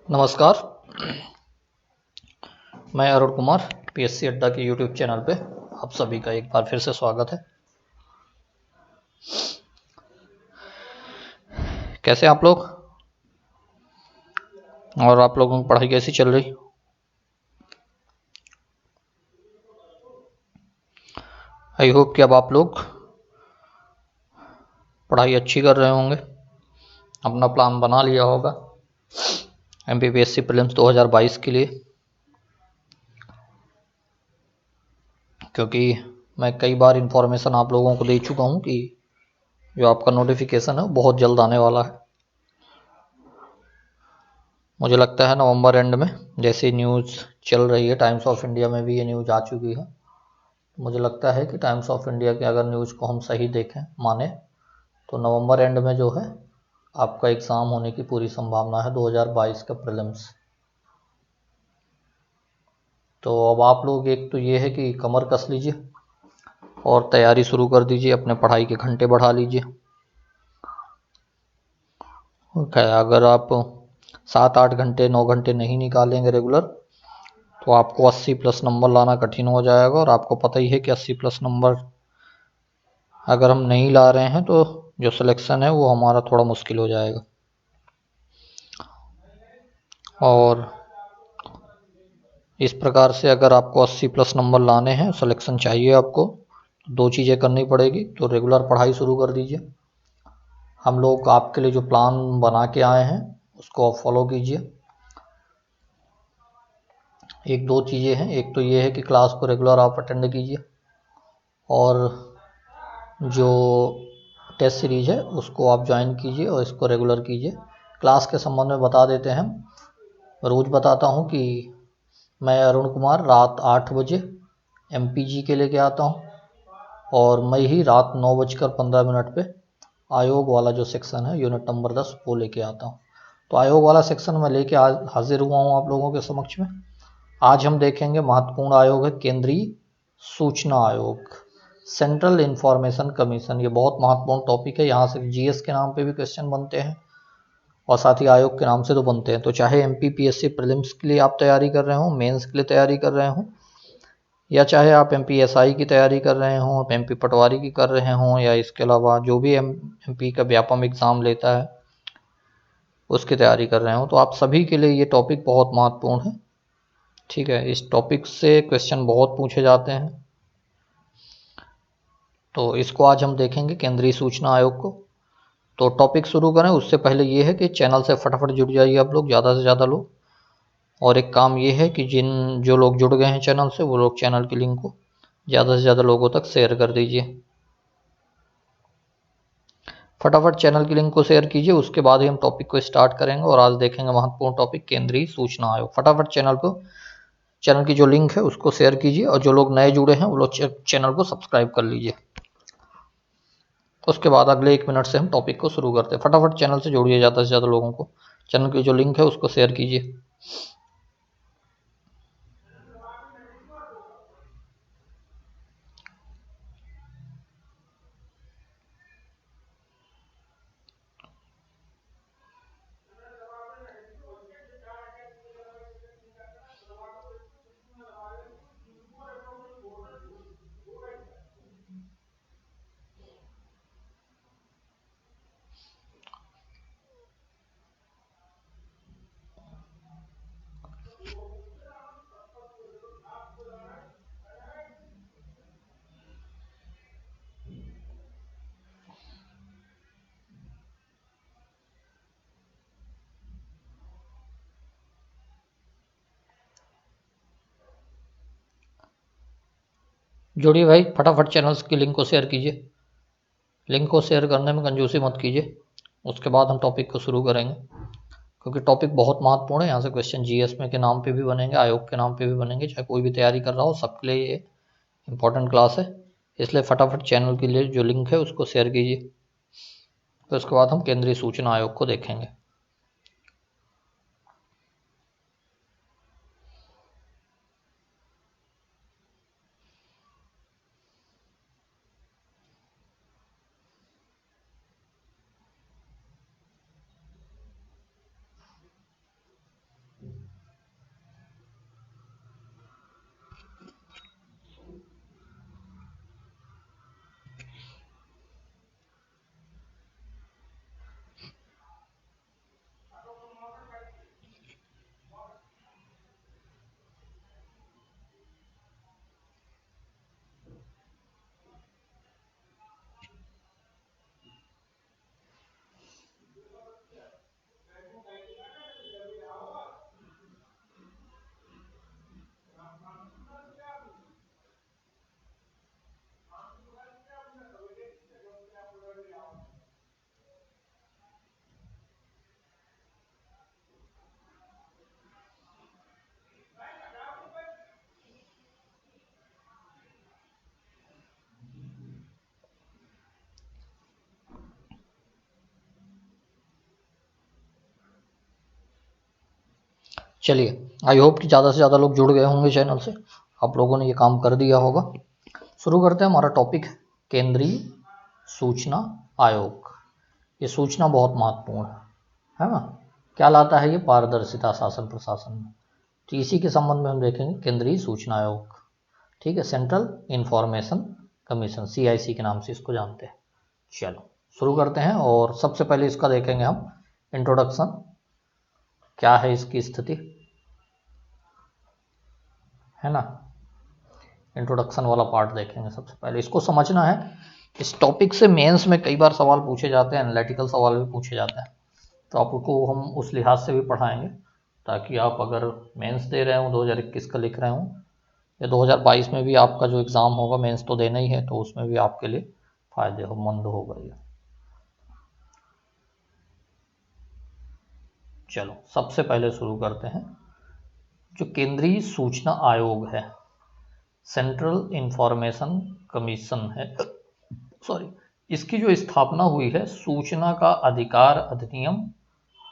नमस्कार। मैं अरुण कुमार पीएससी अड्डा के यूट्यूब चैनल पे आप सभी का एक बार फिर से स्वागत है। कैसे आप लोग और आप लोगों की पढ़ाई कैसी चल रही? आई होप कि अब आप लोग पढ़ाई अच्छी कर रहे होंगे, अपना प्लान बना लिया होगा एमपीपीएससी प्रीलिम्स 2022 के लिए, क्योंकि मैं कई बार इन्फॉर्मेशन आप लोगों को दे चुका हूँ कि जो आपका नोटिफिकेशन है बहुत जल्द आने वाला है। मुझे लगता है नवंबर एंड में, जैसे न्यूज़ चल रही है, टाइम्स ऑफ इंडिया में भी ये न्यूज़ आ चुकी है। मुझे लगता है कि टाइम्स ऑफ इंडिया के अगर न्यूज़ को हम सही देखें, माने, तो नवंबर एंड में जो है आपका एग्ज़ाम होने की पूरी संभावना है 2022 का प्रीलिम्स। तो अब आप लोग, एक तो ये है कि कमर कस लीजिए और तैयारी शुरू कर दीजिए, अपने पढ़ाई के घंटे बढ़ा लीजिए। अगर आप 7-8 घंटे 9 घंटे नहीं निकालेंगे रेगुलर, तो आपको 80 प्लस नंबर लाना कठिन हो जाएगा। और आपको पता ही है कि 80 प्लस नंबर अगर हम नहीं ला रहे हैं तो जो सिलेक्शन है वो हमारा थोड़ा मुश्किल हो जाएगा। और इस प्रकार से अगर आपको 80 प्लस नंबर लाने हैं, सिलेक्शन चाहिए आपको, तो दो चीज़ें करनी पड़ेगी। तो रेगुलर पढ़ाई शुरू कर दीजिए। हम लोग आपके लिए जो प्लान बना के आए हैं उसको आप फॉलो कीजिए। एक दो चीज़ें हैं, एक तो ये है कि क्लास को रेगुलर आप अटेंड कीजिए, और जो टेस्ट सीरीज है उसको आप ज्वाइन कीजिए और इसको रेगुलर कीजिए। क्लास के संबंध में बता देते हैं, रोज़ बताता हूँ कि मैं अरुण कुमार रात 8 बजे एमपीजी के लेके आता हूँ, और मैं ही रात 9:15 पे आयोग वाला जो सेक्शन है यूनिट नंबर 10 वो लेके आता हूँ। तो आयोग वाला सेक्शन मैं लेके आज हाजिर हुआ हूँ आप लोगों के समक्ष में। आज हम देखेंगे महत्वपूर्ण आयोग है केंद्रीय सूचना आयोग, सेंट्रल इंफॉर्मेशन कमीशन। ये बहुत महत्वपूर्ण टॉपिक है। यहाँ से जीएस के नाम पे भी क्वेश्चन बनते हैं और साथ ही आयोग के नाम से तो बनते हैं। तो चाहे एमपीपीएससी प्रीलिम्स के लिए आप तैयारी कर रहे हो, मेंस के लिए तैयारी कर रहे हो, या चाहे आप एमपीएसआई की तैयारी कर रहे हो, आप एमपी पटवारी की कर रहे हो, या इसके अलावा जो भी एमपी का व्यापम एग्ज़ाम लेता है उसकी तैयारी कर रहे हो, तो आप सभी के लिए ये टॉपिक बहुत महत्वपूर्ण है। ठीक है, इस टॉपिक से क्वेश्चन बहुत पूछे जाते हैं। तो इसको आज हम देखेंगे, केंद्रीय सूचना आयोग को। तो टॉपिक शुरू करें उससे पहले ये है कि चैनल से फटाफट जुड़ जाइए आप लोग, ज़्यादा से ज़्यादा लोग। और एक काम ये है कि जो लोग जुड़ गए हैं चैनल से, वो लोग चैनल की लिंक को ज़्यादा से ज़्यादा लोगों तक शेयर कर दीजिए। फटाफट चैनल की लिंक को शेयर कीजिए, उसके बाद ही हम टॉपिक को स्टार्ट करेंगे। और आज देखेंगे महत्वपूर्ण टॉपिक केंद्रीय सूचना आयोग। फटाफट चैनल की जो लिंक है उसको शेयर कीजिए, और जो लोग नए जुड़े हैं वो लोग चैनल को सब्सक्राइब कर लीजिए। उसके बाद अगले 1 मिनट से हम टॉपिक को शुरू करते हैं। फटाफट चैनल से जोड़िए ज़्यादा से ज़्यादा लोगों को, चैनल की जो लिंक है उसको शेयर कीजिए। जोड़िए भाई, फटाफट चैनल्स की लिंक को शेयर कीजिए। लिंक को शेयर करने में कंजूसी मत कीजिए। उसके बाद हम टॉपिक को शुरू करेंगे, क्योंकि टॉपिक बहुत महत्वपूर्ण है। यहाँ से क्वेश्चन जीएस में के नाम पे भी बनेंगे, आयोग के नाम पे भी बनेंगे। चाहे कोई भी तैयारी कर रहा हो, सबके लिए ये इंपॉर्टेंट क्लास है। इसलिए फटाफट चैनल के लिए जो लिंक है उसको शेयर कीजिए। तो उसके बाद हम केंद्रीय सूचना आयोग को देखेंगे। चलिए, आई होप कि ज़्यादा से ज़्यादा लोग जुड़ गए होंगे चैनल से, आप लोगों ने ये काम कर दिया होगा। शुरू करते हैं। हमारा टॉपिक है केंद्रीय सूचना आयोग। ये सूचना बहुत महत्वपूर्ण है ना। क्या लाता है ये? पारदर्शिता शासन प्रशासन में। तो इसी के संबंध में हम देखेंगे केंद्रीय सूचना आयोग। ठीक है, सेंट्रल इंफॉर्मेशन कमीशन, CIC के नाम से इसको जानते हैं। चलो शुरू करते हैं। और सबसे पहले इसका देखेंगे हम इंट्रोडक्शन, क्या है इसकी स्थिति, है ना। इंट्रोडक्शन वाला पार्ट देखेंगे सबसे पहले। इसको समझना है। इस टॉपिक से मेंस में कई बार सवाल पूछे जाते हैं, एनालिटिकल सवाल भी पूछे जाते हैं, तो आपको हम उस लिहाज से भी पढ़ाएंगे ताकि आप अगर मेंस दे रहे हो 2021 का लिख रहे हो या 2022 में भी आपका जो एग्ज़ाम होगा, मेंस तो देना ही है, तो उसमें भी आपके लिए फ़ायदेमंद होगा ये। चलो सबसे पहले शुरू करते हैं। जो केंद्रीय सूचना आयोग है, सेंट्रल इंफॉर्मेशन कमीशन है, सॉरी, इसकी जो स्थापना हुई है सूचना का अधिकार अधिनियम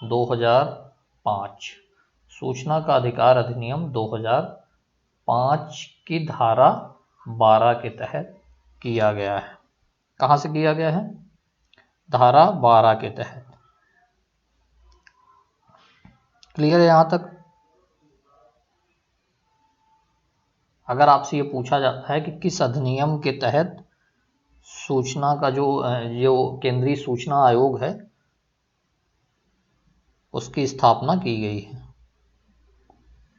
2005, सूचना का अधिकार अधिनियम 2005 की धारा 12 के तहत किया गया है। कहाँ से किया गया है? धारा 12 के तहत। क्लियर है यहाँ तक? अगर आपसे ये पूछा जाता है कि किस अधिनियम के तहत सूचना का जो केंद्रीय सूचना आयोग है उसकी स्थापना की गई है,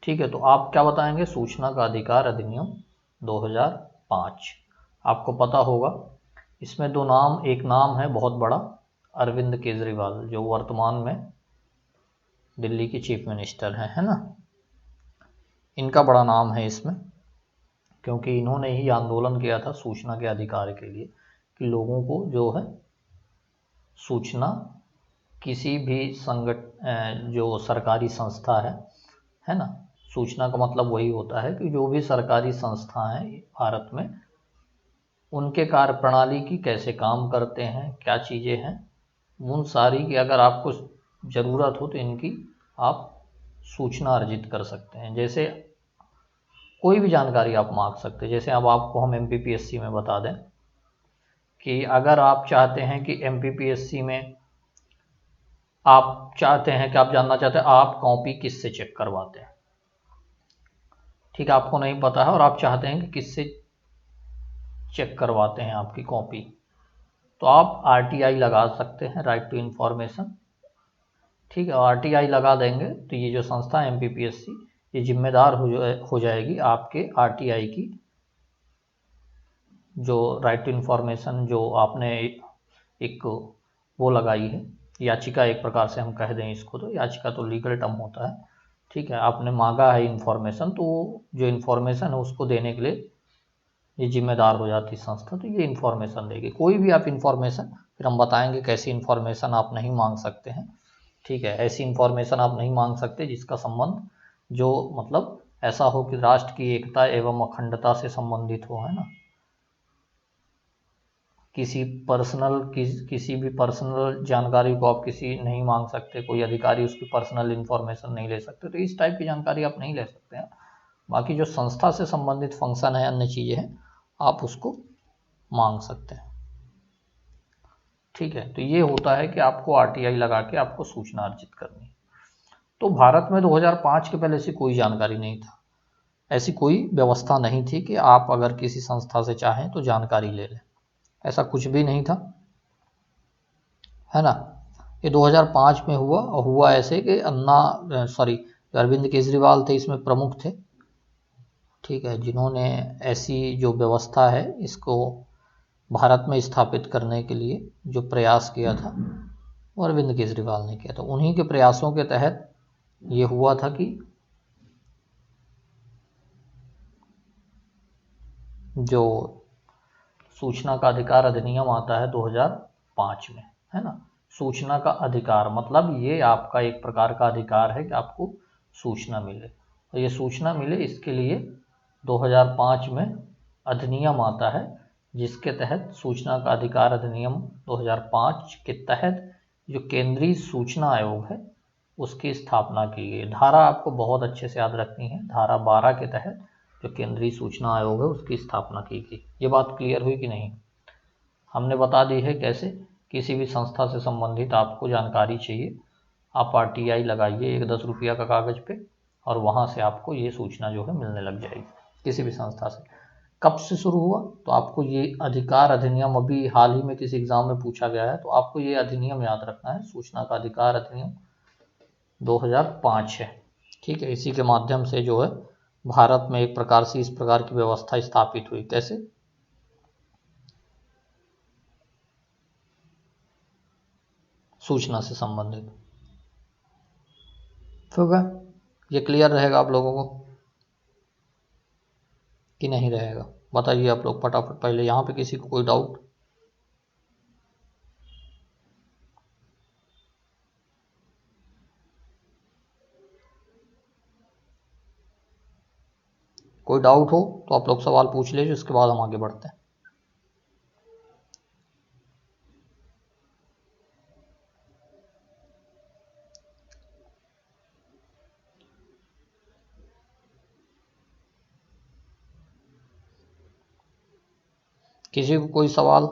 ठीक है, तो आप क्या बताएंगे? सूचना का अधिकार अधिनियम 2005। आपको पता होगा इसमें दो नाम, एक नाम है बहुत बड़ा, अरविंद केजरीवाल, जो वर्तमान में दिल्ली के चीफ मिनिस्टर हैं, है ना। इनका बड़ा नाम है इसमें, क्योंकि इन्होंने ही आंदोलन किया था सूचना के अधिकार के लिए कि लोगों को जो है सूचना किसी भी जो सरकारी संस्था है ना, सूचना का मतलब वही होता है कि जो भी सरकारी संस्था हैं भारत में, उनके कार्यप्रणाली की कैसे काम करते हैं, क्या चीज़ें हैं, उन सारी की अगर आपको ज़रूरत हो तो इनकी आप सूचना अर्जित कर सकते हैं। जैसे कोई भी जानकारी आप मांग सकते हैं। जैसे अब आपको हम MPPSC में बता दें कि अगर आप चाहते हैं कि MPPSC में आप चाहते हैं कि आप जानना चाहते हैं आप कॉपी किससे चेक करवाते हैं, ठीक है, आपको नहीं पता है और आप चाहते हैं कि किससे चेक करवाते हैं आपकी कॉपी, तो आप RTI लगा सकते हैं, राइट टू इन्फॉर्मेशन, ठीक है। RTI लगा देंगे तो ये जो संस्था है MPPSC, ये जिम्मेदार हो जाएगी आपके RTI की, जो राइट टू इन्फॉर्मेशन जो आपने एक वो लगाई है, याचिका एक प्रकार से हम कह दें इसको, तो याचिका तो लीगल टर्म होता है, ठीक है, आपने मांगा है इन्फॉर्मेशन, तो जो इन्फॉर्मेशन है उसको देने के लिए ये जिम्मेदार हो जाती संस्था, तो ये इन्फॉर्मेशन देगी। कोई भी आप इन्फॉर्मेशन, फिर हम बताएंगे कैसी इन्फॉर्मेशन आप नहीं मांग सकते हैं, ठीक है, ऐसी इन्फॉर्मेशन आप नहीं मांग सकते जिसका संबंध जो मतलब ऐसा हो कि राष्ट्र की एकता एवं अखंडता से संबंधित हो, है ना। किसी भी पर्सनल जानकारी को आप किसी नहीं मांग सकते, कोई अधिकारी उसकी पर्सनल इन्फॉर्मेशन नहीं ले सकते, तो इस टाइप की जानकारी आप नहीं ले सकते हैं। बाकी जो संस्था से संबंधित फंक्शन है, अन्य चीज़ें हैं, आप उसको मांग सकते हैं, ठीक है। तो ये होता है कि आपको RTI लगा के आपको सूचना अर्जित करनी है। तो भारत में 2005 के पहले ऐसी कोई जानकारी नहीं था, ऐसी कोई व्यवस्था नहीं थी कि आप अगर किसी संस्था से चाहें तो जानकारी ले लें, ऐसा कुछ भी नहीं था, है ना। ये 2005 में हुआ, और हुआ ऐसे कि अरविंद केजरीवाल थे इसमें प्रमुख थे, ठीक है, जिन्होंने ऐसी जो व्यवस्था है इसको भारत में स्थापित करने के लिए जो प्रयास किया था वो अरविंद केजरीवाल ने किया था। उन्हीं के प्रयासों के तहत ये हुआ था कि जो सूचना का अधिकार अधिनियम आता है 2005 में, है ना। सूचना का अधिकार मतलब ये आपका एक प्रकार का अधिकार है कि आपको सूचना मिले, और ये सूचना मिले इसके लिए 2005 में अधिनियम आता है, जिसके तहत सूचना का अधिकार अधिनियम 2005 के तहत जो केंद्रीय सूचना आयोग है उसकी स्थापना की गई। धारा आपको बहुत अच्छे से याद रखनी है। धारा 12 के तहत जो केंद्रीय सूचना आयोग है उसकी स्थापना की गई। ये बात क्लियर हुई कि नहीं? हमने बता दी है कैसे। किसी भी संस्था से संबंधित आपको जानकारी चाहिए, आप RTI लगाइए एक 10 रुपया का कागज़ पे, और वहाँ से आपको ये सूचना जो है मिलने लग जाएगी किसी भी संस्था से। कब से शुरू हुआ? तो आपको ये अधिकार अधिनियम अभी हाल ही में किसी एग्जाम में पूछा गया है, तो आपको ये अधिनियम याद रखना है। सूचना का अधिकार अधिनियम 2005 है। ठीक है, इसी के माध्यम से जो है भारत में एक प्रकार से इस प्रकार की व्यवस्था स्थापित हुई। कैसे? सूचना से संबंधित। ठीक है, ये क्लियर रहेगा आप लोगों को कि नहीं रहेगा? बताइए आप लोग फटाफट। पहले यहाँ पे किसी को कोई डाउट? कोई डाउट हो तो आप लोग सवाल पूछ लीजिए, उसके बाद हम आगे बढ़ते हैं। किसी को कोई सवाल?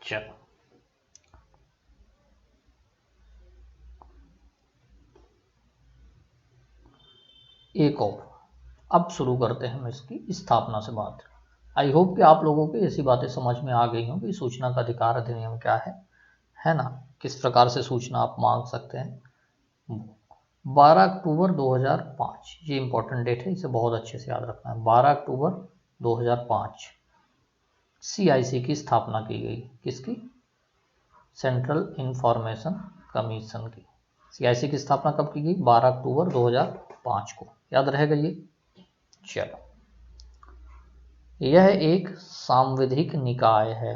चलो, एक और अब शुरू करते हैं हम इसकी स्थापना से बात। आई होप कि आप लोगों को ऐसी बातें समझ में आ गई हों कि सूचना का अधिकार अधिनियम क्या है ना? किस प्रकार से सूचना आप मांग सकते हैं। 12 अक्टूबर 2005 ये इंपॉर्टेंट डेट है, इसे बहुत अच्छे से याद रखना है। 12 अक्टूबर 2005 CIC की स्थापना की गई। किसकी? सेंट्रल इंफॉर्मेशन कमीशन की। CIC की स्थापना कब की गई? 12 अक्टूबर 2005 को। याद रहेगा ये? चलो, यह एक सांविधिक निकाय है।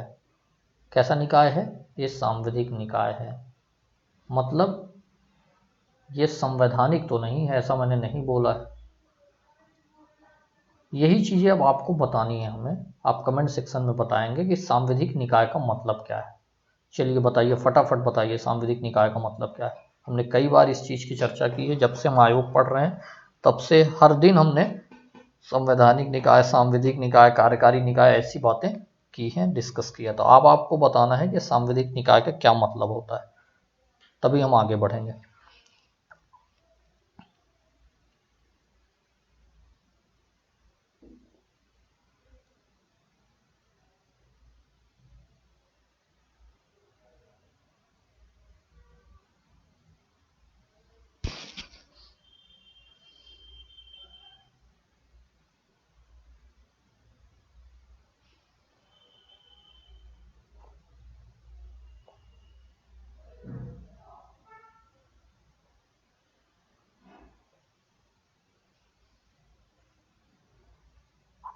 कैसा निकाय है? ये सांविधिक निकाय है। मतलब ये संवैधानिक तो नहीं है, ऐसा मैंने नहीं बोला है। यही चीज़ें अब आपको बतानी है हमें। आप कमेंट सेक्शन में बताएंगे कि सांविधिक निकाय का मतलब क्या है। चलिए बताइए, फटाफट बताइए सांविधिक निकाय का मतलब क्या है। हमने कई बार इस चीज़ की चर्चा की है। जब से हम आयोग पढ़ रहे हैं तब से हर दिन हमने संवैधानिक निकाय, सांविधिक निकाय, कार्यकारी निकाय ऐसी बातें की हैं, डिस्कस किया। तो अब आपको बताना है कि सांविधिक निकाय का क्या मतलब होता है, तभी हम आगे बढ़ेंगे।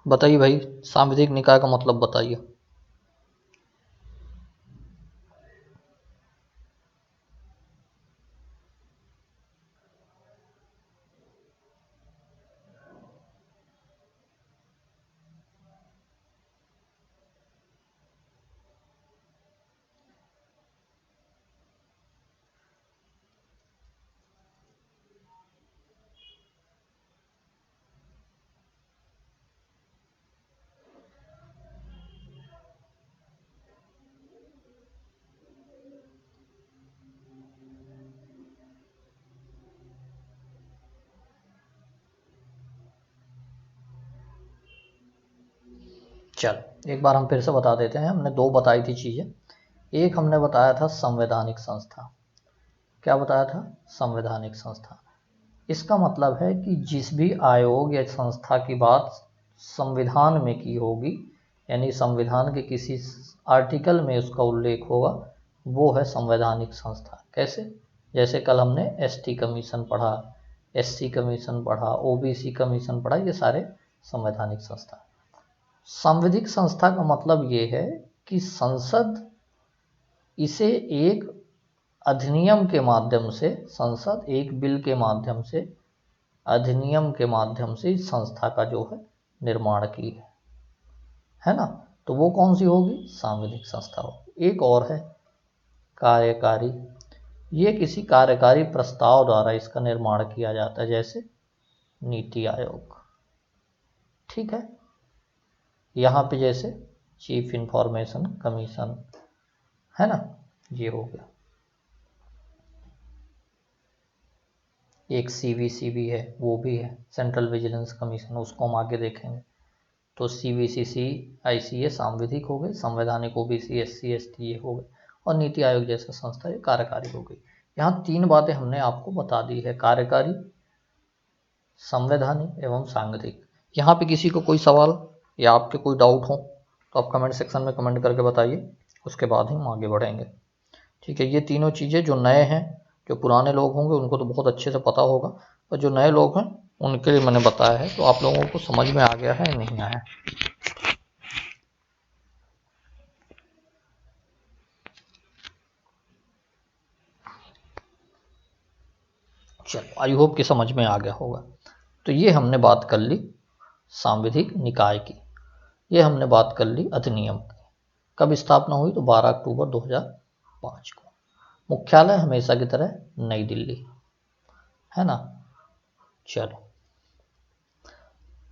बताइए भाई, सांविधिक निकाय का मतलब बताइए। चलो एक बार हम फिर से बता देते हैं। हमने दो बताई थी चीज़ें। एक हमने बताया था संवैधानिक संस्था। क्या बताया था? संवैधानिक संस्था। इसका मतलब है कि जिस भी आयोग या संस्था की बात संविधान में की होगी, यानी संविधान के किसी आर्टिकल में उसका उल्लेख होगा, वो है संवैधानिक संस्था। कैसे? जैसे कल हमने ST कमीशन पढ़ा, SC कमीशन पढ़ा, OBC कमीशन पढ़ा, ये सारे संवैधानिक संस्था। सांविधिक संस्था का मतलब ये है कि संसद इसे एक अधिनियम के माध्यम से, संसद एक बिल के माध्यम से, अधिनियम के माध्यम से इस संस्था का जो है निर्माण की है ना। तो वो कौन सी होगी? सांविधिक संस्था होगी। एक और है कार्यकारी, ये किसी कार्यकारी प्रस्ताव द्वारा इसका निर्माण किया जाता है, जैसे नीति आयोग, ठीक है। यहाँ पे जैसे चीफ इंफॉर्मेशन कमीशन है ना, ये हो गया। एक सीवीसी भी है, वो भी है सेंट्रल विजिलेंस कमीशन, उसको हम आगे देखेंगे। तो सीवीसीसी आईसीए सांविधिक हो गए, संवैधानिक ओबीसी एससी एसटी ये हो गए, और नीति आयोग जैसा संस्था ये कार्यकारी हो गई। यहाँ 3 बातें हमने आपको बता दी है, कार्यकारी, संवैधानिक एवं सांविधिक। यहाँ पे किसी को कोई सवाल या आपके कोई डाउट हो तो आप कमेंट सेक्शन में कमेंट करके बताइए, उसके बाद ही हम आगे बढ़ेंगे, ठीक है। ये तीनों चीज़ें जो नए हैं, जो पुराने लोग होंगे उनको तो बहुत अच्छे से पता होगा, और जो नए लोग हैं उनके लिए मैंने बताया है। तो आप लोगों को समझ में आ गया है, नहीं आया? चलो, आई होप कि समझ में आ गया होगा। तो ये हमने बात कर ली सांविधिक निकाय की, ये हमने बात कर ली अधिनियम की। कब स्थापना हुई? तो 12 अक्टूबर 2005 को। मुख्यालय हमेशा की तरह नई दिल्ली, है ना। चलो,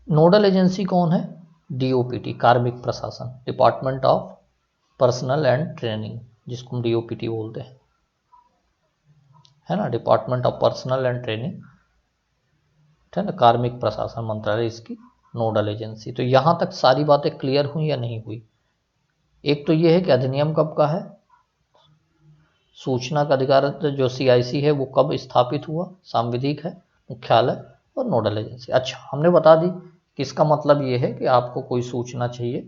नोडल एजेंसी कौन है? डीओपीटी, कार्मिक प्रशासन, department of personal and training, जिसको हम डीओपीटी बोलते हैं, है ना, department of personal and training, है ना, कार्मिक प्रशासन मंत्रालय इसकी नोडल एजेंसी। तो यहां तक सारी बातें क्लियर हुई या नहीं हुई? एक तो ये है कि अधिनियम कब का है, सूचना का अधिकार जो सीआईसी है वो कब स्थापित हुआ, सांविधिक है, मुख्यालय और नोडल एजेंसी। अच्छा, हमने बता दी कि इसका मतलब ये है कि आपको कोई सूचना चाहिए,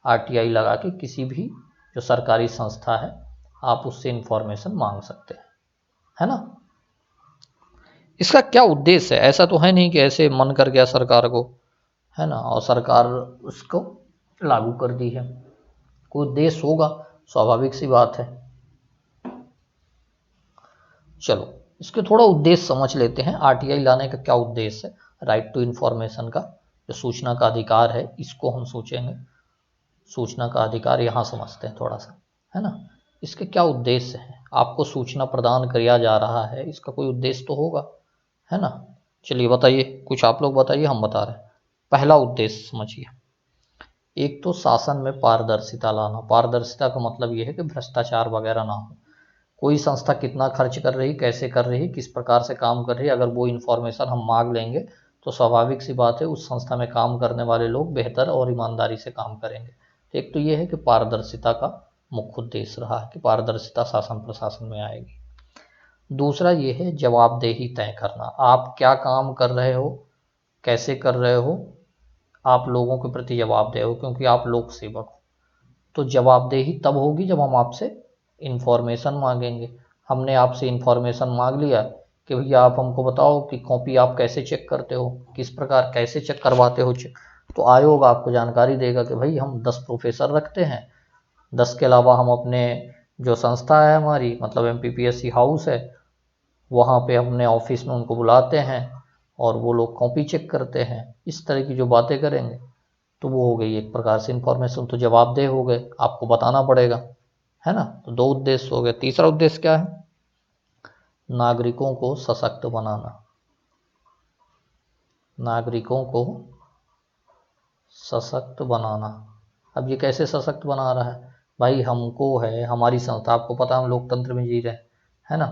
आरटीआई लगा के किसी भी जो सरकारी संस्था है आप उससे इंफॉर्मेशन मांग सकते हैं, है ना। इसका क्या उद्देश्य है? ऐसा तो है नहीं कि ऐसे मन कर गया सरकार को, है ना, और सरकार उसको लागू कर दी है। कोई उद्देश्य होगा, स्वाभाविक सी बात है। चलो, इसके थोड़ा उद्देश्य समझ लेते हैं। आरटीआई लाने का क्या उद्देश्य है? राइट टू इंफॉर्मेशन का जो सूचना का अधिकार है, इसको हम सोचेंगे। सूचना का अधिकार यहाँ समझते हैं थोड़ा सा, है ना। इसके क्या उद्देश्य है? आपको सूचना प्रदान किया जा रहा है, इसका कोई उद्देश्य तो होगा, है ना। चलिए बताइए, कुछ आप लोग बताइए, हम बता रहे हैं। पहला उद्देश्य समझिए, एक तो शासन में पारदर्शिता लाना। पारदर्शिता का मतलब यह है कि भ्रष्टाचार वगैरह ना हो। कोई संस्था कितना खर्च कर रही, कैसे कर रही, किस प्रकार से काम कर रही, अगर वो इन्फॉर्मेशन हम मांग लेंगे तो स्वाभाविक सी बात है उस संस्था में काम करने वाले लोग बेहतर और ईमानदारी से काम करेंगे। एक तो ये है कि पारदर्शिता का मुख्य उद्देश्य रहा है कि पारदर्शिता शासन प्रशासन में आएगी। दूसरा ये है जवाबदेही तय करना। आप क्या काम कर रहे हो, कैसे कर रहे हो, आप लोगों के प्रति जवाबदेह हो, क्योंकि आप लोक सेवक हो। तो जवाबदेही तब होगी जब हम आपसे इंफॉर्मेशन मांगेंगे। हमने आपसे इंफॉर्मेशन मांग लिया कि भैया आप हमको बताओ कि कॉपी आप कैसे चेक करते हो, किस प्रकार कैसे चेक करवाते हो चेक। तो आयोग आपको जानकारी देगा कि भाई हम 10 प्रोफेसर रखते हैं, 10 के अलावा हम अपने जो संस्था है हमारी, मतलब एमपीपीएससी हाउस है, वहाँ पे अपने ऑफिस में उनको बुलाते हैं और वो लोग कॉपी चेक करते हैं। इस तरह की जो बातें करेंगे तो वो हो गई एक प्रकार से इंफॉर्मेशन, तो जवाबदेह हो गए, आपको बताना पड़ेगा, है ना। तो 2 उद्देश्य हो गए। तीसरा उद्देश्य क्या है? नागरिकों को सशक्त बनाना। नागरिकों को सशक्त बनाना। अब ये कैसे सशक्त बना रहा है? भाई हमको है, हमारी संस्था, आपको पता हम लोकतंत्र में जी रहे हैं, है ना,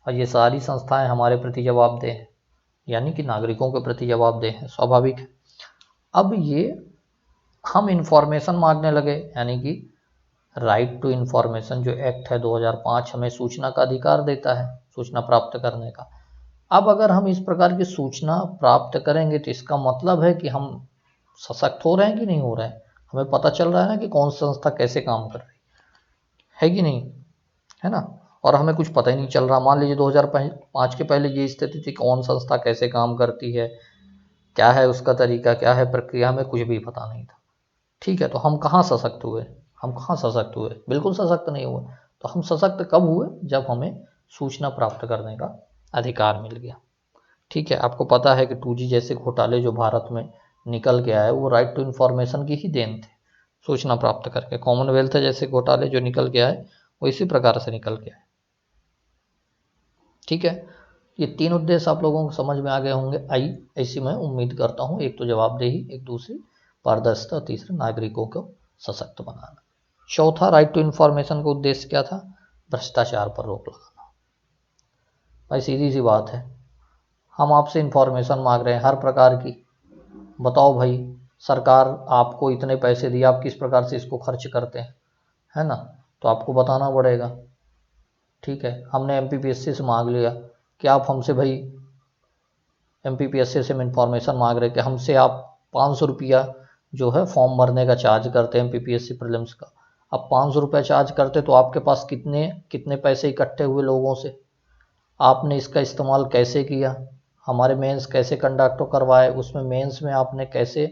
और ये सारी संस्थाएं हमारे प्रति जवाबदेह हैं, यानी कि नागरिकों के प्रति जवाबदेह हैं, स्वाभाविक है। अब ये हम इंफॉर्मेशन मांगने लगे, यानी कि राइट टू इंफॉर्मेशन जो एक्ट है 2005 हमें सूचना का अधिकार देता है, सूचना प्राप्त करने का। अब अगर हम इस प्रकार की सूचना प्राप्त करेंगे तो इसका मतलब है कि हम सशक्त हो रहे हैं कि नहीं हो रहे हैं। हमें पता चल रहा है ना कि कौन सी संस्था कैसे काम कर रही है कि नहीं, है ना। और हमें कुछ पता ही नहीं चल रहा। मान लीजिए 2005 के पहले ये स्थिति थी, कौन संस्था कैसे काम करती है, क्या है उसका तरीका, क्या है प्रक्रिया, हमें कुछ भी पता नहीं था। ठीक है, तो हम कहाँ सशक्त हुए? हम कहाँ सशक्त हुए? बिल्कुल सशक्त नहीं हुए। तो हम सशक्त कब हुए? जब हमें सूचना प्राप्त करने का अधिकार मिल गया। ठीक है, आपको पता है कि 2G जैसे घोटाले जो भारत में निकल के आए वो राइट टू इन्फॉर्मेशन की ही देन थे, सूचना प्राप्त करके। कॉमनवेल्थ जैसे घोटाले जो निकल के आए वो इसी प्रकार से निकल के आए। ठीक है, ये 3 उद्देश्य आप लोगों को समझ में आ गए होंगे, ऐसी मैं उम्मीद करता हूँ। एक तो जवाबदेही, एक दूसरी पारदर्शिता, तीसरा नागरिकों को सशक्त बनाना। चौथा राइट टू इन्फॉर्मेशन का उद्देश्य क्या था? भ्रष्टाचार पर रोक लगाना। भाई सीधी सी बात है, हम आपसे इन्फॉर्मेशन मांग रहे हैं हर प्रकार की। बताओ भाई, सरकार आपको इतने पैसे दिए, आप किस प्रकार से इसको खर्च करते हैं, है ना? तो आपको बताना पड़ेगा। ठीक है, हमने MPPSC से मांग लिया कि आप हमसे भाई, MPPSC से हम इन्फॉर्मेशन मांग रहे कि हमसे आप 500 रुपया जो है फॉर्म भरने का चार्ज करते हैं MPPSC प्रीलिम्स का। अब 500 रुपया चार्ज करते तो आपके पास कितने कितने पैसे इकट्ठे हुए लोगों से, आपने इसका इस्तेमाल कैसे किया, हमारे मेंस कैसे कंडक्ट करवाए, उसमें मेंस में आपने कैसे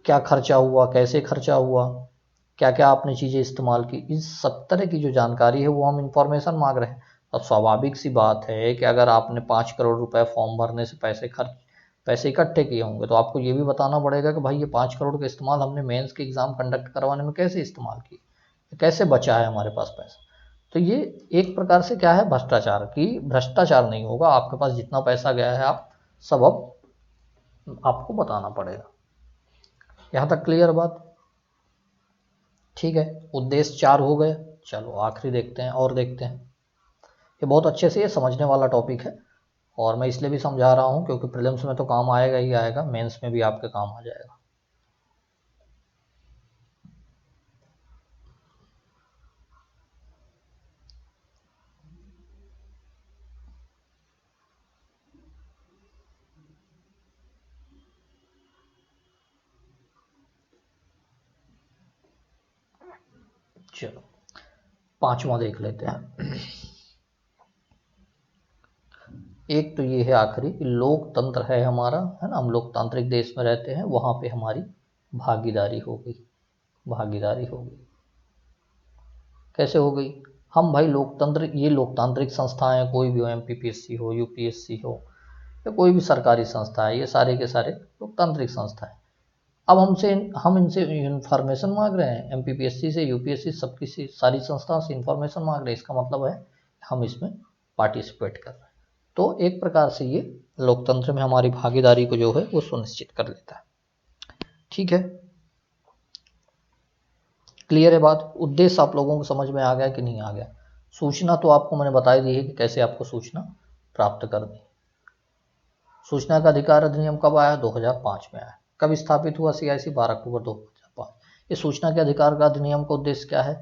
क्या खर्चा हुआ, कैसे खर्चा हुआ, क्या क्या आपने चीज़ें इस्तेमाल की, इस सब तरह की जो जानकारी है वो हम इंफॉर्मेशन मांग रहे हैं। अब स्वाभाविक सी बात है कि अगर आपने 5 करोड़ रुपए फॉर्म भरने से पैसे इकट्ठे किए होंगे तो आपको ये भी बताना पड़ेगा कि भाई ये 5 करोड़ का इस्तेमाल हमने मेंस के एग्ज़ाम कंडक्ट करवाने में कैसे इस्तेमाल किया, कैसे बचा है हमारे पास पैसा। तो ये एक प्रकार से क्या है, भ्रष्टाचार की। भ्रष्टाचार नहीं होगा, आपके पास जितना पैसा गया है आप सब अब आपको बताना पड़ेगा। यहाँ तक क्लियर बात? ठीक है, उद्देश्य 4 हो गए। चलो आखिरी देखते हैं और देखते हैं। ये बहुत अच्छे से ये समझने वाला टॉपिक है और मैं इसलिए भी समझा रहा हूँ क्योंकि प्रीलिम्स में तो काम आएगा ही आएगा, मेंस में भी आपके काम आ जाएगा। चलो 5वां देख लेते हैं। एक तो ये है आखिरी, लोकतंत्र है हमारा, है ना, हम लोकतांत्रिक देश में रहते हैं, वहाँ पे हमारी भागीदारी हो गई। भागीदारी हो गई कैसे हो गई? हम भाई लोकतंत्र, ये लोकतांत्रिक संस्थाएं कोई भी हो, MPPSC हो, UPSC हो या कोई भी सरकारी संस्था है, ये सारे के सारे लोकतांत्रिक संस्था है। अब हम इनसे इंफॉर्मेशन मांग रहे हैं, MPPSC से, UPSC सबकी सारी संस्थाओं से इंफॉर्मेशन मांग रहे हैं। इसका मतलब है हम इसमें पार्टिसिपेट कर रहे हैं। तो एक प्रकार से ये लोकतंत्र में हमारी भागीदारी को जो है वो सुनिश्चित कर लेता है। ठीक है, क्लियर है बात? उद्देश्य आप लोगों को समझ में आ गया कि नहीं आ गया? सूचना तो आपको मैंने बता दी है कि कैसे आपको सूचना प्राप्त करनी। सूचना का अधिकार अधिनियम कब आया? 2005 में आया। कब स्थापित हुआ CIC? 12 अक्टूबर 2005। ये सूचना के अधिकार का अधिनियम का उद्देश्य क्या है?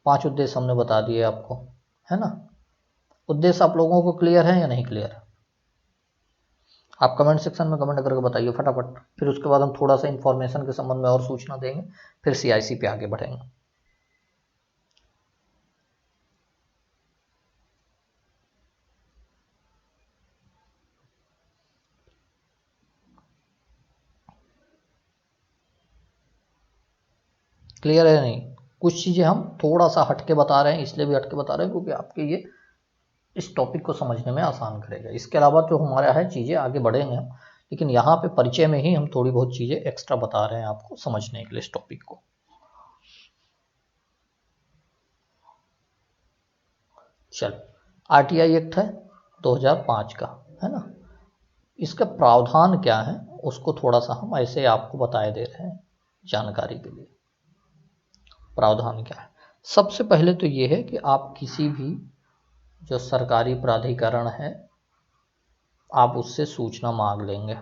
5 उद्देश्य हमने बता दिए आपको, है ना? उद्देश्य आप लोगों को क्लियर है या नहीं क्लियर? आप कमेंट सेक्शन में कमेंट करके बताइए फटाफट। फिर उसके बाद हम थोड़ा सा इन्फॉर्मेशन के संबंध में और सूचना देंगे, फिर CIC पे आगे बढ़ेंगे। क्लियर है नहीं? कुछ चीज़ें हम थोड़ा सा हटके बता रहे हैं, इसलिए भी हटके बता रहे हैं क्योंकि आपके ये इस टॉपिक को समझने में आसान करेगा। इसके अलावा जो हमारा है चीज़ें आगे बढ़ेंगे हम, लेकिन यहाँ पे परिचय में ही हम थोड़ी बहुत चीज़ें एक्स्ट्रा बता रहे हैं आपको समझने के लिए इस टॉपिक को। चलो, RTI एक्ट है 2005 का, है ना? इसका प्रावधान क्या है उसको थोड़ा सा हम ऐसे आपको बताए दे रहे हैं जानकारी के लिए। प्रावधान क्या है? सबसे पहले तो ये है कि आप किसी भी जो सरकारी प्राधिकरण है आप उससे सूचना मांग लेंगे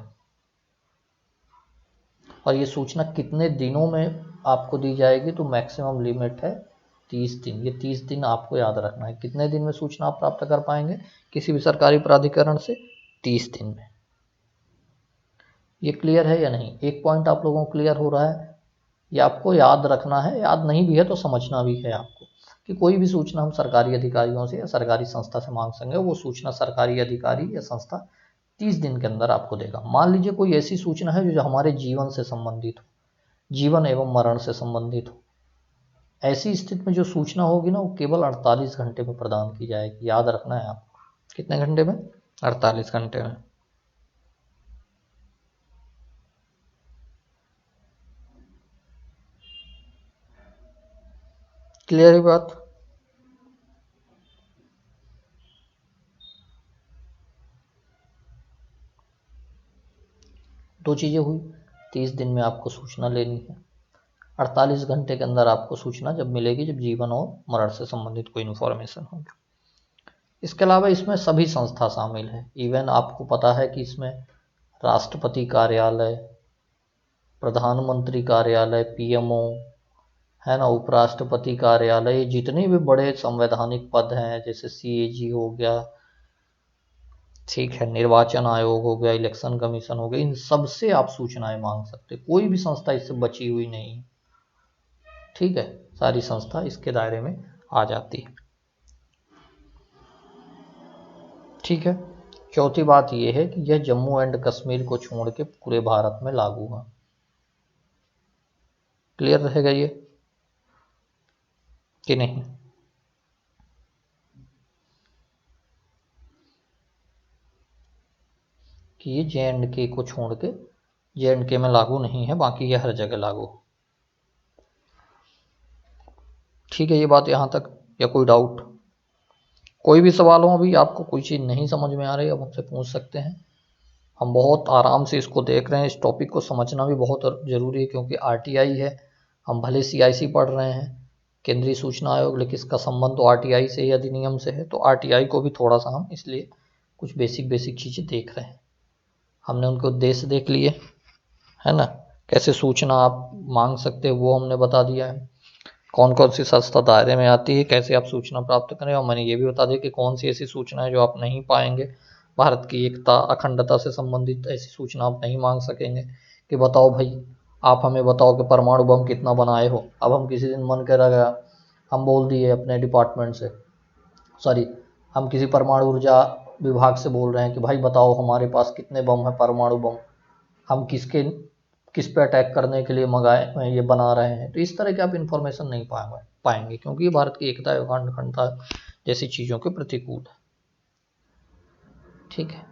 और ये सूचना कितने दिनों में आपको दी जाएगी? तो मैक्सिमम लिमिट है 30 दिन। ये 30 दिन आपको याद रखना है। कितने दिन में सूचना आप प्राप्त कर पाएंगे किसी भी सरकारी प्राधिकरण से? 30 दिन में। ये क्लियर है या नहीं? एक पॉइंट आप लोगों को क्लियर हो रहा है? ये आपको याद रखना है, याद नहीं भी है तो समझना भी है आपको कि कोई भी सूचना हम सरकारी अधिकारियों से या सरकारी संस्था से मांग सकेंगे, वो सूचना सरकारी अधिकारी या संस्था 30 दिन के अंदर आपको देगा। मान लीजिए कोई ऐसी सूचना है जो हमारे जीवन से संबंधित हो, जीवन एवं मरण से संबंधित हो। ऐसी स्थिति में जो सूचना होगी ना, वो केवल 48 घंटे में प्रदान की जाएगी। याद रखना है आपको। कितने घंटे में? 48 घंटे में। क्लियर है बात? दो चीजें हुई, 30 दिन में आपको सूचना लेनी है, 48 घंटे के अंदर आपको सूचना जब मिलेगी जब जीवन और मरण से संबंधित कोई इन्फॉर्मेशन होगी। इसके अलावा इसमें सभी संस्था शामिल है। इवन आपको पता है कि इसमें राष्ट्रपति कार्यालय, प्रधानमंत्री कार्यालय, पीएमओ है ना, उपराष्ट्रपति कार्यालय, जितने भी बड़े संवैधानिक पद हैं जैसे सीएजी हो गया, ठीक है, निर्वाचन आयोग हो गया, इलेक्शन कमीशन हो गया, इन सब से आप सूचनाएं मांग सकते। कोई भी संस्था इससे बची हुई नहीं। ठीक है, सारी संस्था इसके दायरे में आ जाती है। ठीक है। चौथी बात यह है कि यह जम्मू एंड कश्मीर को छोड़ के पूरे भारत में लागू है। क्लियर रहेगा ये कि नहीं? कि ये JNK को छोड़ के JNK में लागू नहीं है, बाकी ये हर जगह लागू। ठीक है, ये बात यहाँ तक, या कोई डाउट? कोई भी सवाल हो, अभी आपको कोई चीज़ नहीं समझ में आ रही है, आप हमसे पूछ सकते हैं। हम बहुत आराम से इसको देख रहे हैं। इस टॉपिक को समझना भी बहुत ज़रूरी है, क्योंकि RTI है। हम भले CIC पढ़ रहे हैं, केंद्रीय सूचना आयोग, लेकिन इसका संबंध तो RTI से या अधिनियम से है। तो RTI को भी थोड़ा सा हम इसलिए कुछ बेसिक चीज़ें देख रहे हैं। हमने उनके उद्देश्य देख लिए, है ना, कैसे सूचना आप मांग सकते हैं वो हमने बता दिया है, कौन कौन सी संस्था दायरे में आती है, कैसे आप सूचना प्राप्त करें। और मैंने ये भी बता दिया कि कौन सी ऐसी सूचना है जो आप नहीं पाएंगे। भारत की एकता, अखंडता से संबंधित ऐसी सूचना आप नहीं मांग सकेंगे कि बताओ भाई, आप हमें बताओ कि परमाणु बम कितना बनाए हो। अब हम किसी दिन मन करा गया, हम बोल दिए अपने डिपार्टमेंट से, सॉरी, हम किसी परमाणु ऊर्जा विभाग से बोल रहे हैं कि भाई बताओ हमारे पास कितने बम है, परमाणु बम, हम किस पे अटैक करने के लिए मंगाए ये बना रहे हैं। तो इस तरह की आप इन्फॉर्मेशन नहीं पाएंगे, क्योंकि ये भारत की एकता एवं अखंडता जैसी चीज़ों के प्रतिकूल है। ठीक है,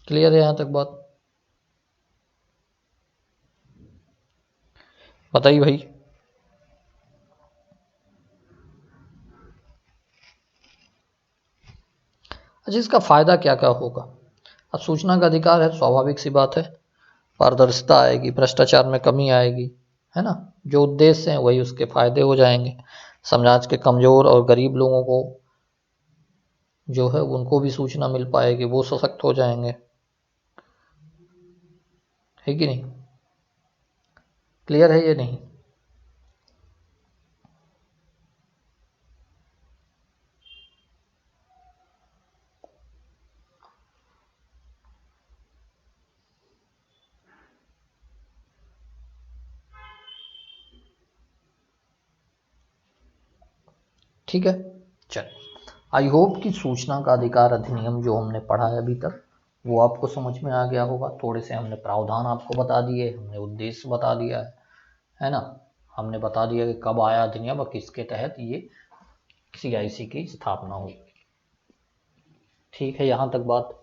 क्लियर है यहाँ तक बात? बताइए भाई। अच्छा, इसका फ़ायदा क्या क्या होगा? अब सूचना का अधिकार है, स्वाभाविक सी बात है, पारदर्शिता आएगी, भ्रष्टाचार में कमी आएगी, है ना। जो उद्देश्य हैं वही उसके फायदे हो जाएंगे। समाज के कमज़ोर और गरीब लोगों को जो है उनको भी सूचना मिल पाएगी, वो सशक्त हो जाएंगे, है कि नहीं? क्लियर है ये नहीं? ठीक है, चलिए, आई होप कि सूचना का अधिकार अधिनियम जो हमने पढ़ा है अभी तक वो आपको समझ में आ गया होगा। थोड़े से हमने प्रावधान आपको बता दिए, हमने उद्देश्य बता दिया है ना। हमने बता दिया कि कब आया अधिनियम और किसके तहत ये CIC की स्थापना हुई। ठीक है, यहाँ तक बात?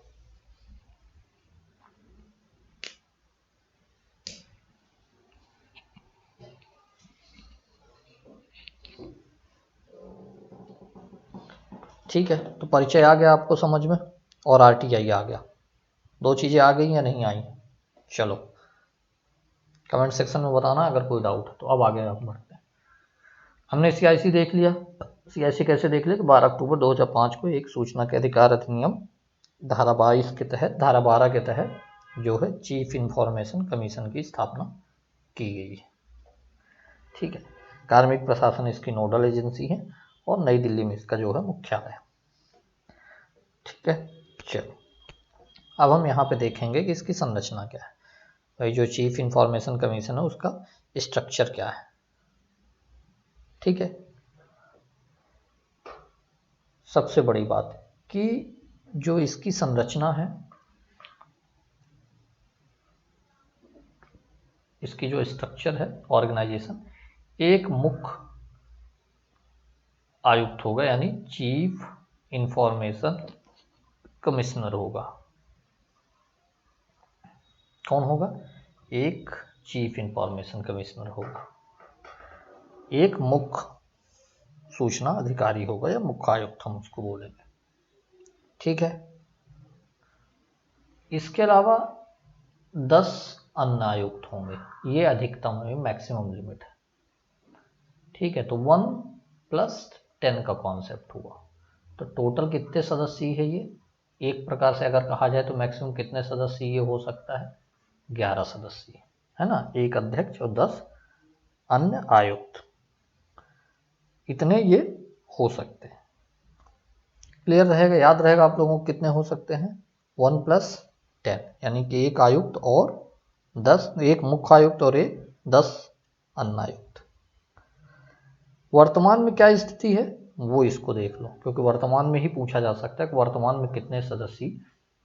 ठीक है, तो परिचय आ गया आपको समझ में, और RTI आ गया। दो चीज़ें आ गई या नहीं आई? चलो, कमेंट सेक्शन में बताना अगर कोई डाउट है। तो अब आगे आप बढ़ते हैं। हमने CIC देख लिया। CIC कैसे देख लिया कि 12 अक्टूबर 2005 को एक सूचना के अधिकार अधिनियम धारा 22 के तहत, धारा 12 के तहत जो है चीफ इंफॉर्मेशन कमीशन की स्थापना की गई है। ठीक है, कार्मिक प्रशासन इसकी नोडल एजेंसी है और नई दिल्ली में इसका जो है मुख्यालय है। ठीक है, चलो, अब हम यहाँ पे देखेंगे कि इसकी संरचना क्या है। भाई, जो चीफ इंफॉर्मेशन कमीशन है उसका स्ट्रक्चर क्या है। ठीक है, सबसे बड़ी बात कि जो इसकी संरचना है इसकी जो स्ट्रक्चर है ऑर्गेनाइजेशन, एक मुख्य आयुक्त होगा यानी चीफ इंफॉर्मेशन कमिश्नर होगा। कौन होगा? एक चीफ इंफॉर्मेशन कमिश्नर होगा, एक मुख्य सूचना अधिकारी होगा या मुख्य आयुक्त हम उसको बोलेंगे। ठीक है। इसके अलावा 10 अन्य आयुक्त होंगे, ये अधिकतम है, मैक्सिमम लिमिट है। ठीक है, तो 1 + 10 का कॉन्सेप्ट हुआ। तो टोटल कितने सदस्य है ये? एक प्रकार से अगर कहा जाए तो मैक्सिमम कितने सदस्य ये हो सकता है? 11 सदस्य, है ना, एक अध्यक्ष और 10 अन्य आयुक्त, इतने ये हो सकते हैं। क्लियर रहेगा, याद रहेगा आप लोगों को कितने हो सकते हैं? 1 + 10, यानी कि एक आयुक्त और 10, एक मुख्य आयुक्त और एक 10 अन्य आयुक्त। वर्तमान में क्या स्थिति है वो इसको देख लो, क्योंकि वर्तमान में ही पूछा जा सकता है कि वर्तमान में कितने सदस्य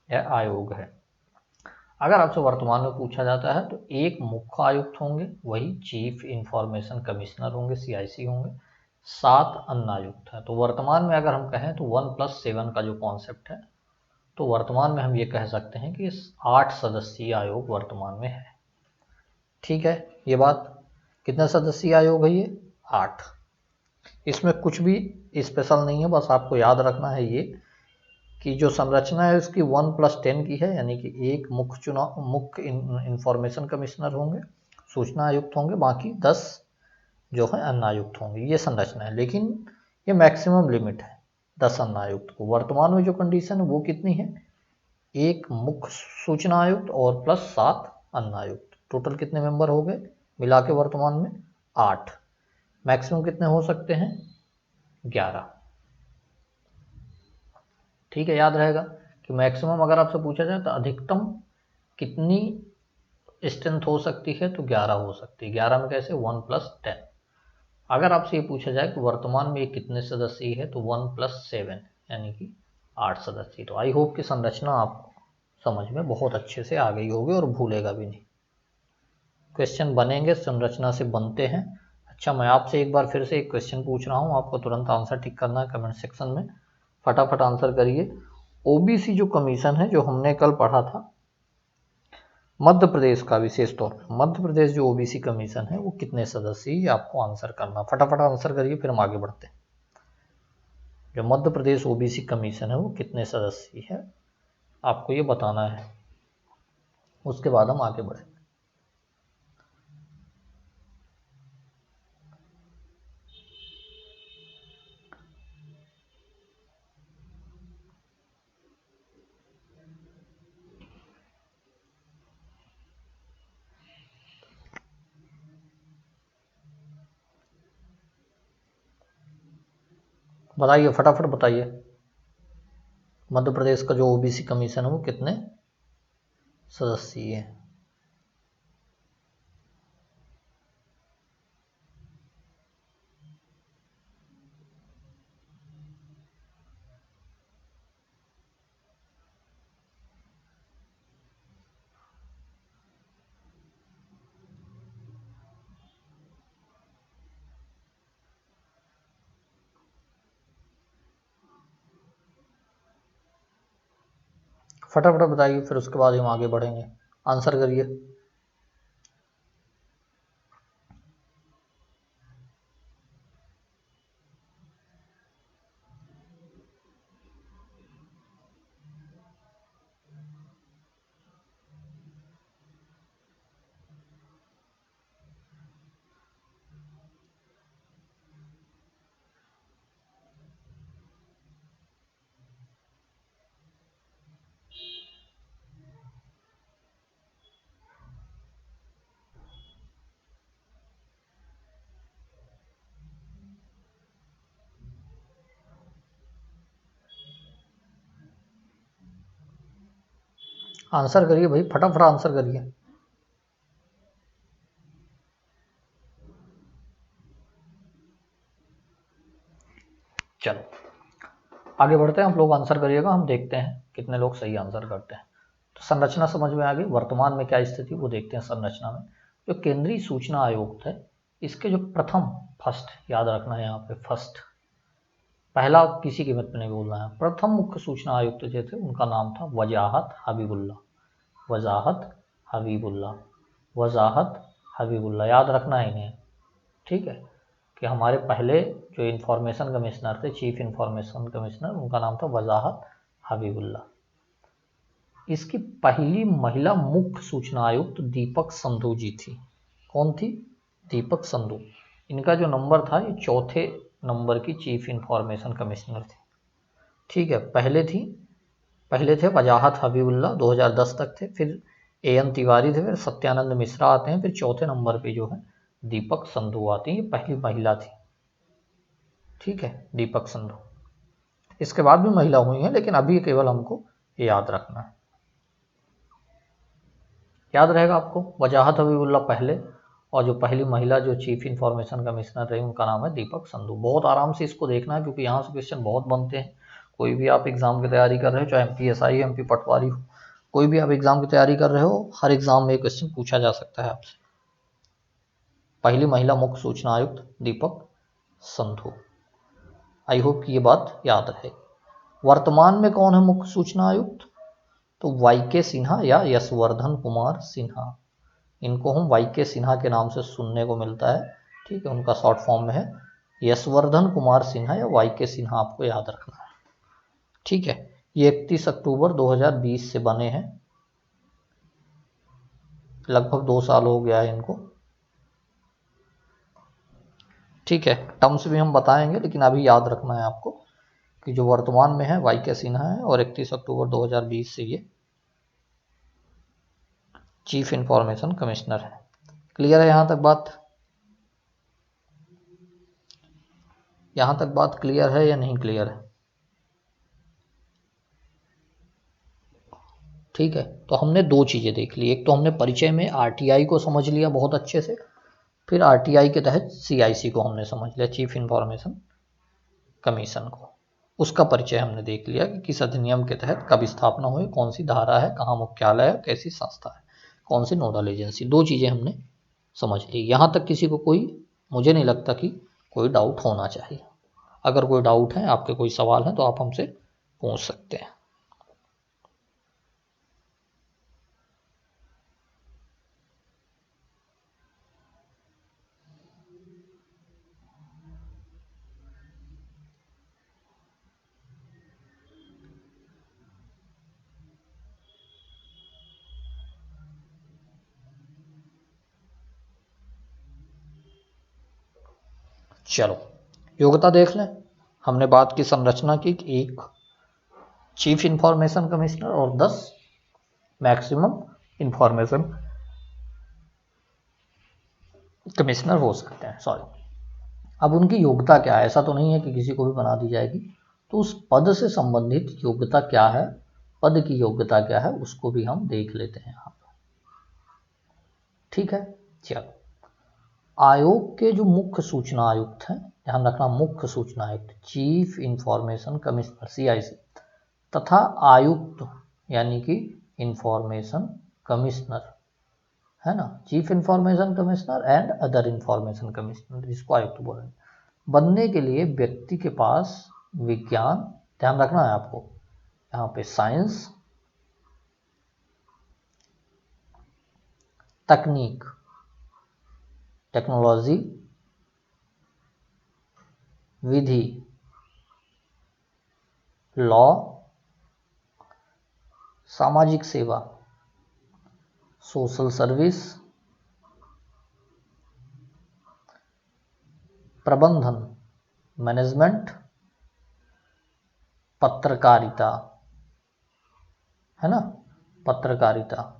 या आयोग है। अगर आपसे वर्तमान में पूछा जाता है तो एक मुख्य आयुक्त होंगे, वही चीफ इंफॉर्मेशन कमिश्नर होंगे, CIC होंगे, 7 अन्य आयुक्त हैं। तो वर्तमान में अगर हम कहें तो 1 + 7 का जो कॉन्सेप्ट है, तो वर्तमान में हम ये कह सकते हैं कि 8 सदस्यीय आयोग वर्तमान में है। ठीक है, ये बात कितने सदस्यीय आयोग है? ये 8। इसमें कुछ भी स्पेशल नहीं है, बस आपको याद रखना है ये कि जो संरचना है उसकी 1 + 10 की है, यानी कि एक मुख्य इंफॉर्मेशन कमिश्नर होंगे, सूचना आयुक्त होंगे, बाकी 10 जो है अन्य आयुक्त होंगे। ये संरचना है, लेकिन ये मैक्सिमम लिमिट है 10 अन्य आयुक्त को। वर्तमान में जो कंडीशन है वो कितनी है? एक मुख्य सूचना आयुक्त और +7 अन्य आयुक्त, टोटल कितने मेंबर हो गए मिला के वर्तमान में? 8। मैक्सिमम कितने हो सकते हैं? 11। ठीक है, याद रहेगा कि मैक्सिमम अगर आपसे पूछा जाए तो अधिकतम कितनी स्ट्रेंथ हो सकती है, तो 11 हो सकती है। 11 में कैसे? 1 + 10। अगर आपसे ये पूछा जाए कि वर्तमान में ये कितने सदस्य है, तो 1 + 7 यानी कि 8 सदस्य। तो आई होप कि संरचना आपको समझ में बहुत अच्छे से आ गई होगी और भूलेगा भी नहीं। क्वेश्चन बनेंगे, संरचना से बनते हैं। अच्छा, मैं आपसे एक बार फिर से एक क्वेश्चन पूछ रहा हूँ, आपको तुरंत आंसर टिक करना है कमेंट सेक्शन में, फटाफट आंसर करिए। OBC जो कमीशन है, जो हमने कल पढ़ा था मध्य प्रदेश का, विशेष तौर पर मध्य प्रदेश जो OBC कमीशन है वो कितने सदस्य, ये आपको आंसर करना। फटाफट आंसर करिए, फिर हम आगे बढ़ते हैं। जो मध्य प्रदेश OBC कमीशन है वो कितने सदस्य है, आपको ये बताना है, उसके बाद हम आगे बढ़ें। बताइए, फटाफट बताइए, मध्य प्रदेश का जो OBC कमीशन है वो कितने सदस्य है? फटाफट बताइए, फिर उसके बाद हम आगे बढ़ेंगे। आंसर करिए। आंसर करिए भाई, फटाफट आंसर करिए। चलो आगे बढ़ते हैं, आप लोग आंसर करिएगा, हम देखते हैं कितने लोग सही आंसर करते हैं। तो संरचना समझ में आ गई, वर्तमान में क्या स्थिति वो देखते हैं संरचना में। जो केंद्रीय सूचना आयोग था, इसके जो प्रथम, फर्स्ट याद रखना है यहाँ पे, फर्स्ट, पहला किसी कीमत पे नहीं बोलना है, प्रथम मुख्य सूचना आयुक्त जो थे उनका नाम था वजाहत हबीबुल्ला। वजाहत हबीबुल्ला, वजाहत हबीबुल्ला, याद रखना है इन्हें, ठीक है, कि हमारे पहले जो इंफॉर्मेशन कमिश्नर थे, चीफ इंफॉर्मेशन कमिश्नर, उनका नाम था वजाहत हबीबुल्ला। इसकी पहली महिला मुख्य सूचना आयुक्त दीपक संधू जी थी। कौन थी? दीपक संधू। इनका जो नंबर था ये चौथे नंबर की चीफ इंफॉर्मेशन कमिश्नर थी, ठीक है। पहले थे वजाहत हबीबुल्ला, 2010 तक थे, फिर एएन तिवारी थे, फिर सत्यानंद मिश्रा आते हैं, फिर चौथे नंबर पे जो है दीपक संधू आती है। ये पहली महिला थी, ठीक है, दीपक संधू। इसके बाद भी महिला हुई है, लेकिन अभी केवल हमको याद रखना है, याद रहेगा आपको, वजाहत हबीबुल्ला पहले, और जो पहली महिला जो चीफ इंफॉर्मेशन कमिश्नर रही उनका नाम है दीपक संधू। बहुत आराम से इसको देखना है, क्योंकि यहाँ से क्वेश्चन बहुत बनते हैं। कोई भी आप एग्जाम की तैयारी कर रहे हो, चाहे MPSI MP पटवारी हो, कोई भी आप एग्जाम की तैयारी कर रहे हो, हर एग्जाम में क्वेश्चन पूछा जा सकता है आपसे। पहली महिला मुख्य सूचना आयुक्त दीपक संधू। आई होप कि ये बात याद रहेगी। वर्तमान में कौन है मुख्य सूचना आयुक्त? तो YK सिन्हा या यशवर्धन कुमार सिन्हा। इनको हम YK सिन्हा के नाम से सुनने को मिलता है, ठीक है, उनका शॉर्ट फॉर्म में है यशवर्धन कुमार सिन्हा या YK सिन्हा, आपको याद रखना है, ठीक है। ये 31 अक्टूबर 2020 से बने हैं, लगभग 2 साल हो गया है इनको, ठीक है। टर्म्स भी हम बताएंगे, लेकिन अभी याद रखना है आपको कि जो वर्तमान में है YK सिन्हा है, और 31 अक्टूबर 2020 से ये चीफ इंफॉर्मेशन कमिश्नर है। क्लियर है यहां तक बात? यहां तक बात क्लियर है या नहीं क्लियर है? ठीक है, तो हमने दो चीजें देख ली। एक तो हमने परिचय में RTI को समझ लिया बहुत अच्छे से, फिर RTI के तहत CIC को हमने समझ लिया, चीफ इंफॉर्मेशन कमीशन को। उसका परिचय हमने देख लिया कि किस अधिनियम के तहत कब स्थापना हुई, कौन सी धारा है, कहाँ मुख्यालय है, कैसी संस्था है, कौन सी नोडल एजेंसी। दो चीज़ें हमने समझ ली। यहाँ तक किसी को कोई, मुझे नहीं लगता कि कोई डाउट होना चाहिए। अगर कोई डाउट है, आपके कोई सवाल हैं, तो आप हमसे पूछ सकते हैं। चलो योग्यता देख लें। हमने बात की संरचना की कि एक चीफ इंफॉर्मेशन कमिश्नर और 10 मैक्सिमम इंफॉर्मेशन कमिश्नर हो सकते हैं, सॉरी। अब उनकी योग्यता क्या है? ऐसा तो नहीं है कि किसी को भी बना दी जाएगी, तो उस पद से संबंधित योग्यता क्या है, पद की योग्यता क्या है, उसको भी हम देख लेते हैं यहाँ पर, ठीक है। चलो, आयोग के जो मुख्य सूचना आयुक्त हैं, ध्यान रखना, मुख्य सूचना आयुक्त चीफ इंफॉर्मेशन कमिश्नर CIC, तथा आयुक्त यानी कि इंफॉर्मेशन कमिश्नर, है ना, chief information commissioner and other information commissioner, जिसको आयुक्त बोलेंगे, बनने के लिए व्यक्ति के पास विज्ञान, ध्यान रखना है आपको यहाँ पे, साइंस, तकनीक, टेक्नोलॉजी, विधि, लॉ, सामाजिक सेवा, सोशल सर्विस, प्रबंधन, मैनेजमेंट, पत्रकारिता, है ना, पत्रकारिता,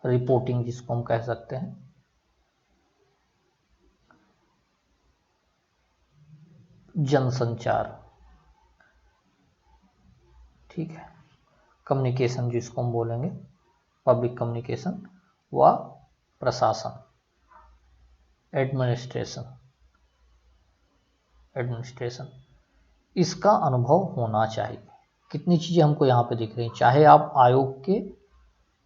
रिपोर्टिंग जिसको हम कह सकते हैं, जनसंचार, ठीक है, कम्युनिकेशन जिसको हम बोलेंगे, पब्लिक कम्युनिकेशन, व प्रशासन, एडमिनिस्ट्रेशन, इसका अनुभव होना चाहिए। कितनी चीज़ें हमको यहाँ पे दिख रही हैं, चाहे आप आयोग के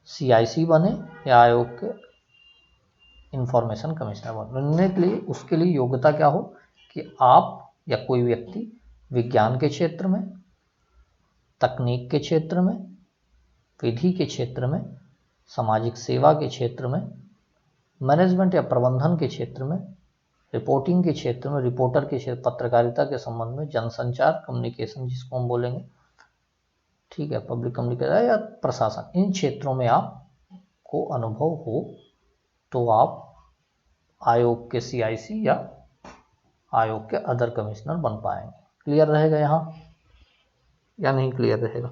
CIC बने या आयोग के इंफॉर्मेशन कमिश्नर बनने के लिए उसके लिए योग्यता क्या हो कि आप या कोई व्यक्ति विज्ञान के क्षेत्र में, तकनीक के क्षेत्र में, विधि के क्षेत्र में, सामाजिक सेवा के क्षेत्र में, मैनेजमेंट या प्रबंधन के क्षेत्र में, रिपोर्टिंग के क्षेत्र में, रिपोर्टर के क्षेत्र, पत्रकारिता के संबंध में, जनसंचार कम्युनिकेशन जिसको हम बोलेंगे, ठीक है, पब्लिक कम्युनिकेशन या प्रशासन, इन क्षेत्रों में आपको अनुभव हो तो आप आयोग के CIC या आयोग के अदर कमिश्नर बन पाएंगे। क्लियर रहेगा यहाँ या नहीं क्लियर रहेगा?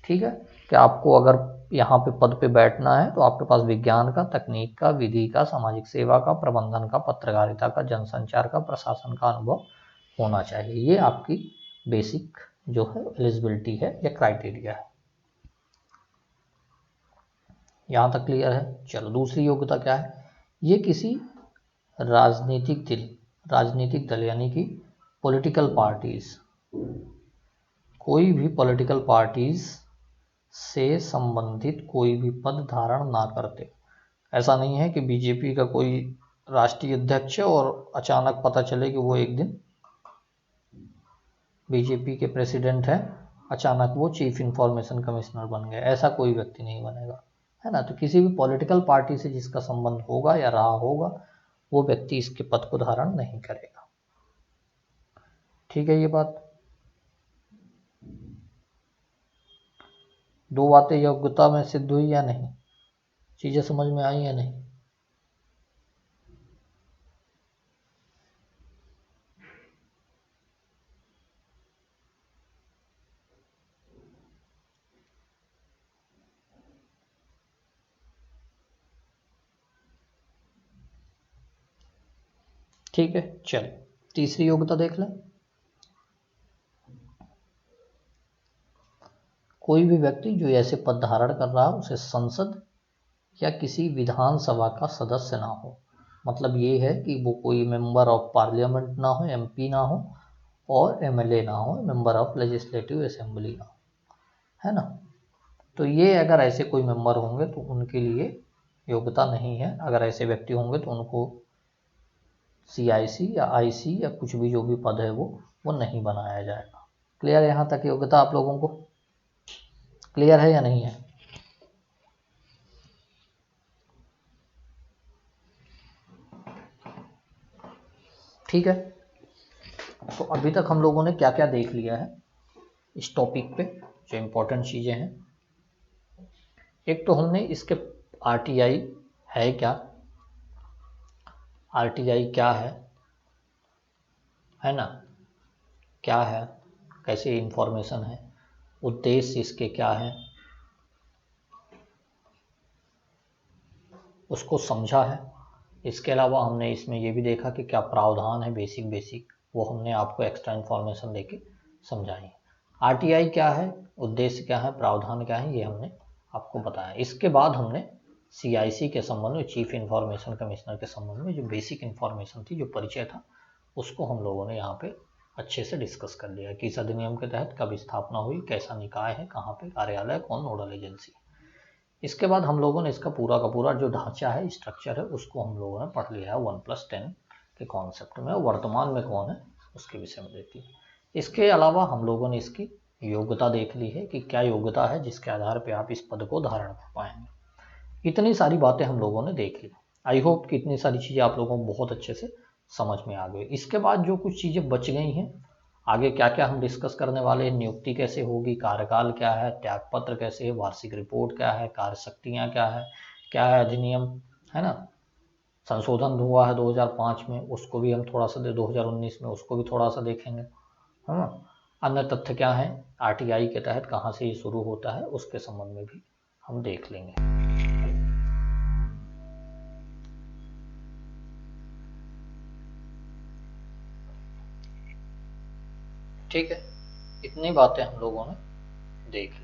ठीक है, कि आपको अगर यहाँ पे पद पे बैठना है तो आपके पास विज्ञान का, तकनीक का, विधि का, सामाजिक सेवा का, प्रबंधन का, पत्रकारिता का, जनसंचार का, प्रशासन का अनुभव होना चाहिए। ये आपकी बेसिक जो है एलिजिबिलिटी है या क्राइटेरिया है। यहाँ तक क्लियर है? चलो दूसरी योग्यता क्या है? ये किसी राजनीतिक दल यानी कि पॉलिटिकल पार्टीज, कोई भी पॉलिटिकल पार्टीज से संबंधित कोई भी पद धारण ना करते। ऐसा नहीं है कि बीजेपी का कोई राष्ट्रीय अध्यक्ष है और अचानक पता चले कि वो एक दिन बीजेपी के प्रेसिडेंट है, अचानक वो चीफ इंफॉर्मेशन कमिश्नर बन गए, ऐसा कोई व्यक्ति नहीं बनेगा, है ना। तो किसी भी पॉलिटिकल पार्टी से जिसका संबंध होगा या रहा होगा वो व्यक्ति इसके पद को धारण नहीं करेगा। ठीक है, ये बात। दो बातें योग्यता में सिद्ध हुई या नहीं? चीजें समझ में आई या नहीं? ठीक है, चल तीसरी योग्यता देख लें। कोई भी व्यक्ति जो ऐसे पद धारण कर रहा है उसे संसद या किसी विधानसभा का सदस्य ना हो। मतलब ये है कि वो कोई मेंबर ऑफ पार्लियामेंट ना हो, MP ना हो, और MLA ना हो, मेंबर ऑफ लेजिस्लेटिव असेंबली ना हो, है ना। तो ये अगर ऐसे कोई मेंबर होंगे तो उनके लिए योग्यता नहीं है। अगर ऐसे व्यक्ति होंगे तो उनको CIC या IC या कुछ भी जो भी पद है वो नहीं बनाया जाएगा। क्लियर है यहाँ तक योग्यता आप लोगों को? क्लियर है या नहीं है? ठीक है, तो अभी तक हम लोगों ने क्या क्या देख लिया है इस टॉपिक पे, जो इम्पोर्टेंट चीज़ें हैं। एक तो हमने इसके RTI है क्या, RTI क्या है ना, क्या है, कैसे इंफॉर्मेशन है, उद्देश्य इसके क्या है, उसको समझा है। इसके अलावा हमने इसमें ये भी देखा कि क्या प्रावधान है, बेसिक वो हमने आपको एक्स्ट्रा इन्फॉर्मेशन देके समझाई। RTI क्या है, उद्देश्य क्या है, प्रावधान क्या है, ये हमने आपको बताया। इसके बाद हमने CIC के संबंध में, चीफ इंफॉर्मेशन कमिश्नर के संबंध में जो बेसिक इन्फॉर्मेशन थी, जो परिचय था, उसको हम लोगों ने यहाँ पे अच्छे से डिस्कस कर लिया। किस अधिनियम के तहत कब स्थापना हुई, कैसा निकाय है, कहाँ पे कार्यालय, कौन नोडल एजेंसी। इसके बाद हम लोगों ने इसका पूरा का पूरा जो ढांचा है, स्ट्रक्चर है, उसको हम लोगों ने पढ़ लिया है 1+10 के कॉन्सेप्ट में। वर्तमान में कौन है उसके विषय में देखी। इसके अलावा हम लोगों ने इसकी योग्यता देख ली है कि क्या योग्यता है जिसके आधार पर आप इस पद को धारण कर पाएंगे। इतनी सारी बातें हम लोगों ने देख ली। आई होप कि इतनी सारी चीज़ें आप लोगों को बहुत अच्छे से समझ में आ गई। इसके बाद जो कुछ चीज़ें बच गई हैं, आगे क्या क्या हम डिस्कस करने वाले हैं, नियुक्ति कैसे होगी, कार्यकाल क्या है, त्यागपत्र कैसे है, वार्षिक रिपोर्ट क्या है, कार्यशक्तियाँ क्या है अधिनियम, है ना। संशोधन हुआ है 2005 में, उसको भी हम थोड़ा सा 2019 में उसको भी थोड़ा सा देखेंगे, है ना। अन्य तथ्य क्या है, RTI के तहत कहाँ से ये शुरू होता है, उसके संबंध में भी हम देख लेंगे। ठीक है, इतनी बातें हम लोगों ने देख ली।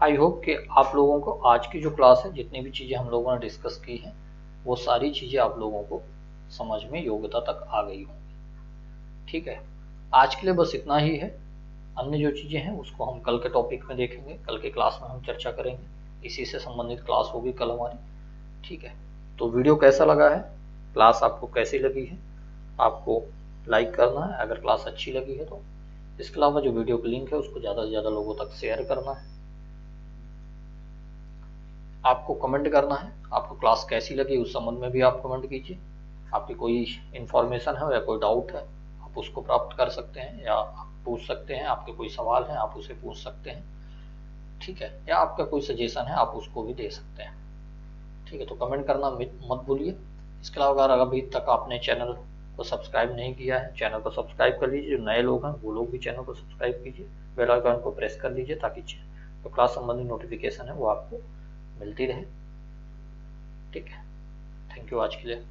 आई होप कि आप लोगों को आज की जो क्लास है, जितनी भी चीज़ें हम लोगों ने डिस्कस की हैं, वो सारी चीज़ें आप लोगों को समझ में योग्यता तक आ गई होंगी। ठीक है, आज के लिए बस इतना ही है। अन्य जो चीज़ें हैं उसको हम कल के टॉपिक में देखेंगे, कल के क्लास में हम चर्चा करेंगे, इसी से संबंधित क्लास होगी कल हमारी। ठीक है, तो वीडियो कैसा लगा है, क्लास आपको कैसी लगी है, आपको लाइक करना है अगर क्लास अच्छी लगी है तो। इसके अलावा जो वीडियो की लिंक है उसको ज़्यादा से ज़्यादा लोगों तक शेयर करना है। आपको कमेंट करना है, आपको क्लास कैसी लगी उस संबंध में भी आप कमेंट कीजिए। आपकी कोई इन्फॉर्मेशन है या कोई डाउट है आप उसको प्राप्त कर सकते हैं, या आप पूछ सकते हैं, आपके कोई सवाल हैं आप उसे पूछ सकते हैं। ठीक है, या आपका कोई सजेशन है आप उसको भी दे सकते हैं। ठीक है, तो कमेंट करना मत भूलिए। इसके अलावा अगर अभी तक आपने चैनल को सब्सक्राइब नहीं किया है, चैनल को सब्सक्राइब कर लीजिए। जो नए लोग हैं वो लोग भी चैनल को सब्सक्राइब कीजिए, बेल आइकन को प्रेस कर लीजिए ताकि जो क्लास संबंधी नोटिफिकेशन है वो आपको मिलती रहे। ठीक है, थैंक यू आज के लिए।